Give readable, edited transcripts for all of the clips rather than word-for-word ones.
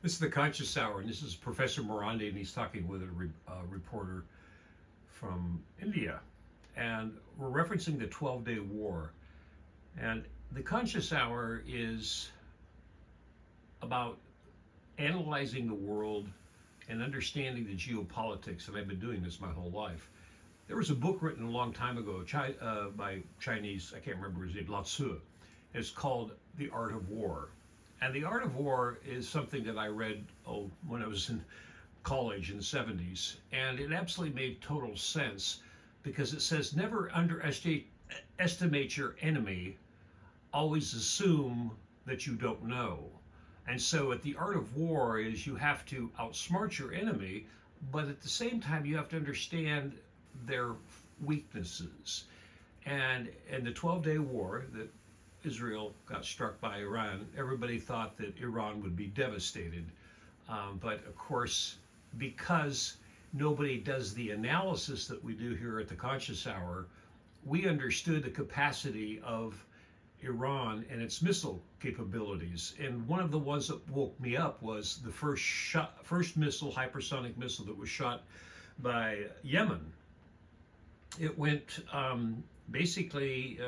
This is the Conscious Hour, and this is Professor Morandi, and he's talking with a reporter from India. And we're referencing the 12-day war. And the Conscious Hour is about analyzing the world and understanding the geopolitics, and I've been doing this my whole life. There was a book written a long time ago by Chinese, I can't remember his name, Lao Tzu. It's called The Art of War. And The Art of war is something that I read when I was in college in the 70s. And it absolutely made total sense because it says never underestimate your enemy, always assume that you don't know. And so at the art of war is you have to outsmart your enemy, but at the same time you have to understand their weaknesses. And in the 12-day war that Israel got struck by Iran, everybody thought that Iran would be devastated. But of course, because nobody does the analysis that we do here at the Conscious Hour, we understood the capacity of Iran and its missile capabilities. And one of the ones that woke me up was the first missile, hypersonic missile that was shot by Yemen. It went basically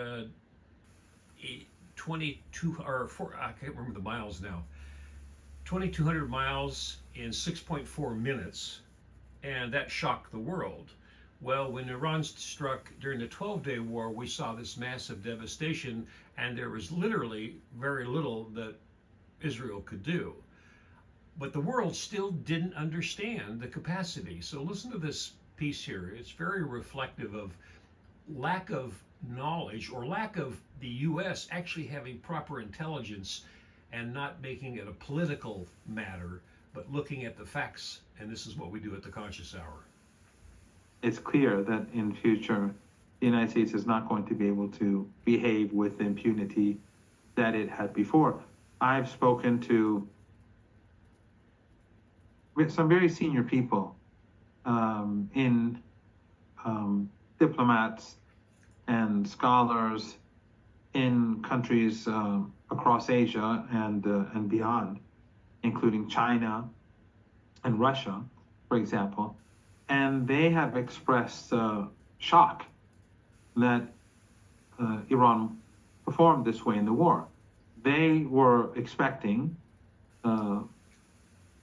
22 or 4, I can't remember the miles now, 2,200 miles in 6.4 minutes, and that shocked the world. Well, when Iran struck during the 12-day war, we saw this massive devastation, and there was literally very little that Israel could do. But the world still didn't understand the capacity. So listen to this piece here. It's very reflective of lack of knowledge or lack of the U.S. actually having proper intelligence and not making it a political matter, but looking at the facts. And this is what we do at the Conscious Hour. It's clear that in future, the United States is not going to be able to behave with the impunity that it had before. I've spoken to some very senior people in diplomats and scholars in countries across Asia and beyond, including China and Russia, for example, and they have expressed shock that Iran performed this way in the war. They were expecting Iran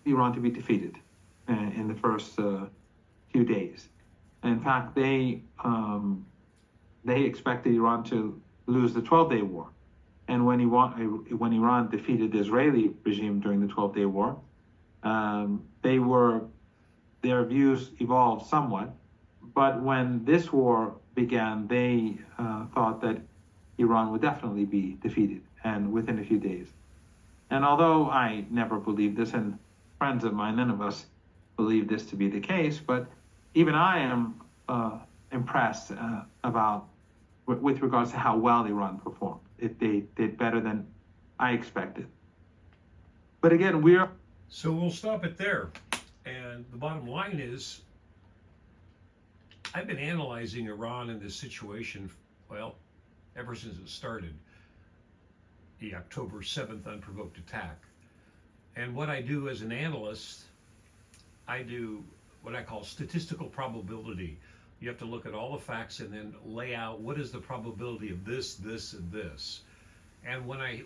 to be defeated in the first few days. In fact, they expected Iran to lose the 12-day war. And when Iran defeated the Israeli regime during the 12-day war, their views evolved somewhat. But when this war began, they thought that Iran would definitely be defeated, and within a few days. And although I never believed this, and friends of mine, none of us believe this to be the case, but even I am impressed with regards to how well Iran performed. They did better than I expected. But again, So we'll stop it there. And the bottom line is, I've been analyzing Iran in this situation, well, ever since it started, the October 7th unprovoked attack. And what I do as an analyst, I do what I call statistical probability. You have to look at all the facts and then lay out what is the probability of this, this, and this. And when I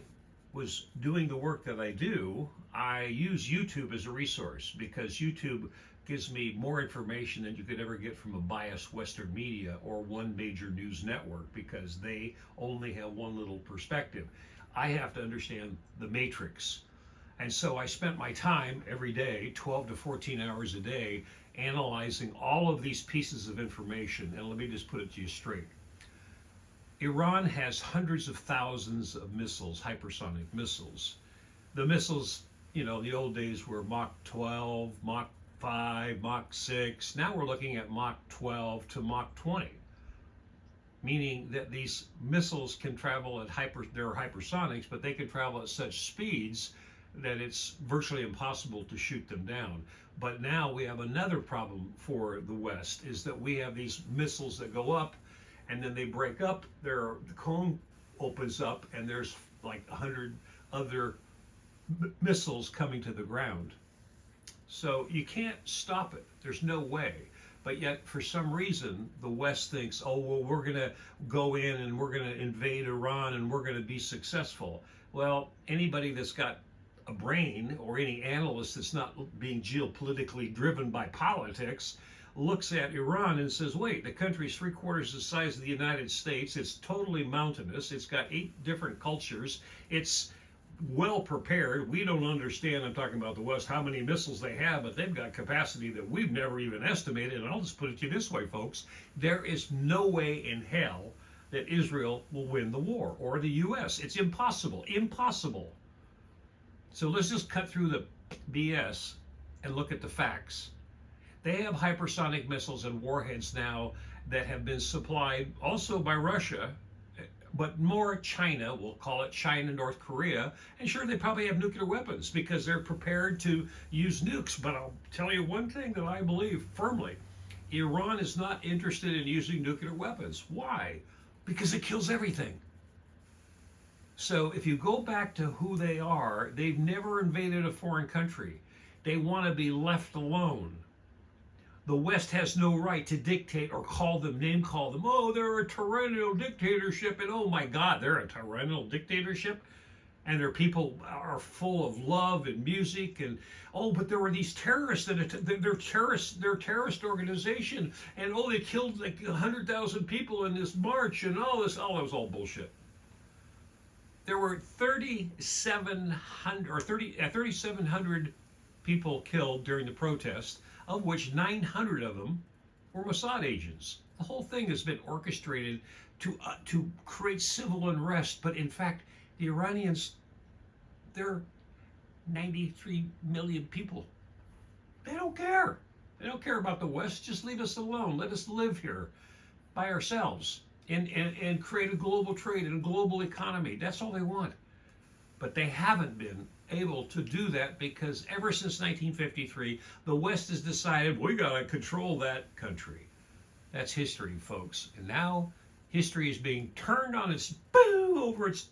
was doing the work that I do, I use YouTube as a resource because YouTube gives me more information than you could ever get from a biased Western media or one major news network because they only have one little perspective. I have to understand the matrix. And so I spent my time every day, 12 to 14 hours a day, analyzing all of these pieces of information. And let me just put it to you straight. Iran has hundreds of thousands of missiles, hypersonic missiles. The missiles, in the old days were Mach 12, Mach 5, Mach 6. Now we're looking at Mach 12 to Mach 20, meaning that these missiles can travel at they're hypersonics, but they can travel at such speeds that it's virtually impossible to shoot them down. But now we have another problem for the West, is that we have these missiles that go up and then they break up, the cone opens up and there's like 100 other missiles coming to the ground. So you can't stop it. There's no way. But yet, for some reason, the West thinks, oh, well, we're going to go in and we're going to invade Iran and we're going to be successful. Well, anybody that's got a brain, or any analyst that's not being geopolitically driven by politics, looks at Iran and says, wait, the country's 3/4 the size of the United States. It's totally mountainous. It's got 8 different cultures. It's well prepared. We don't understand, I'm talking about the West, how many missiles they have, but they've got capacity that we've never even estimated. And I'll just put it to you this way, folks. There is no way in hell that Israel will win the war, or the U.S. It's impossible. Impossible. So let's just cut through the BS and look at the facts. They have hypersonic missiles and warheads now that have been supplied also by Russia, but more China. We'll call it China, North Korea. And sure, they probably have nuclear weapons because they're prepared to use nukes. But I'll tell you one thing that I believe firmly. Iran is not interested in using nuclear weapons. Why? Because it kills everything. So if you go back to who they are, they've never invaded a foreign country. They want to be left alone. The West has no right to dictate or name call them, oh, they're a tyrannical dictatorship, and oh my God, they're a tyrannical dictatorship, and their people are full of love and music, and oh, but there were these terrorists they're a terrorist organization, and oh, they killed like 100,000 people in this march, and all this, that was all bullshit. There were 3,700 people killed during the protest, of which 900 of them were Mossad agents. The whole thing has been orchestrated to create civil unrest, but in fact, the Iranians, they're 93 million people. They don't care. They don't care about the West. Just leave us alone. Let us live here by ourselves and create a global trade and a global economy. That's all they want. But they haven't been able to do that because ever since 1953, the West has decided we got to control that country. That's history, folks. And now history is being turned on its over its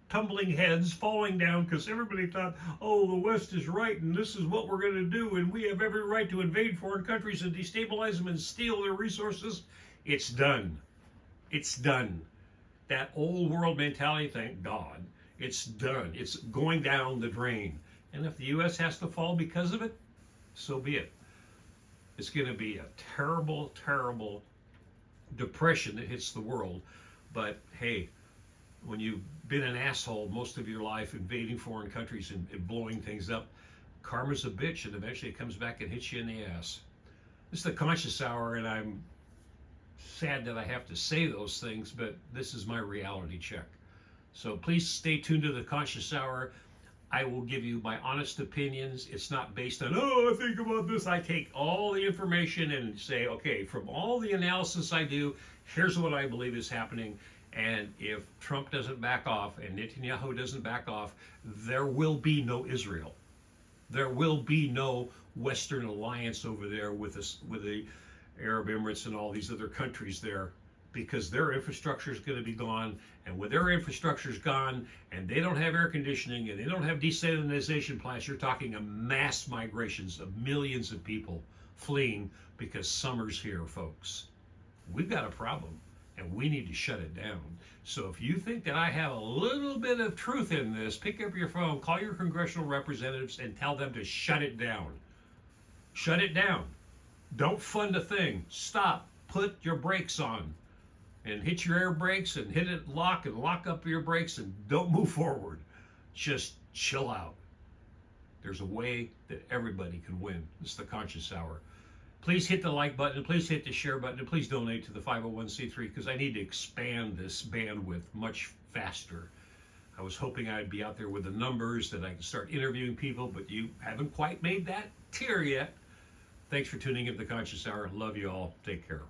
tumbling heads, falling down because everybody thought, oh, the West is right and this is what we're going to do and we have every right to invade foreign countries and destabilize them and steal their resources. It's done. It's done. That old world mentality, thank God. It's done. It's going down the drain. And if the U.S. has to fall because of it, so be it. It's going to be a terrible, terrible depression that hits the world. But hey, when you've been an asshole most of your life invading foreign countries and blowing things up, karma's a bitch and eventually it comes back and hits you in the ass. This is the Conscious Hour, and I'm sad that I have to say those things, but this is my reality check. So please stay tuned to the Conscious Hour. I will give you my honest opinions. It's not based on, oh, I think about this. I take all the information and say, okay, from all the analysis I do, here's what I believe is happening. And if Trump doesn't back off and Netanyahu doesn't back off, there will be no Israel. There will be no Western alliance over there with the Arab Emirates and all these other countries there, because their infrastructure is going to be gone. And when their infrastructure is gone and they don't have air conditioning and they don't have desalinization plants, you're talking of mass migrations of millions of people fleeing because summer's here, folks. We've got a problem and we need to shut it down. So if you think that I have a little bit of truth in this, pick up your phone, call your congressional representatives and tell them to shut it down. Shut it down. Don't fund a thing. Stop. Put your brakes on. And hit your air brakes and hit it, lock up your brakes and don't move forward. Just chill out. There's a way that everybody can win. It's the Conscious Hour. Please hit the like button, please hit the share button, and please donate to the 501c3 because I need to expand this bandwidth much faster. I was hoping I'd be out there with the numbers that I could start interviewing people, but you haven't quite made that tier yet. Thanks for tuning in to the Conscious Hour. Love you all. Take care.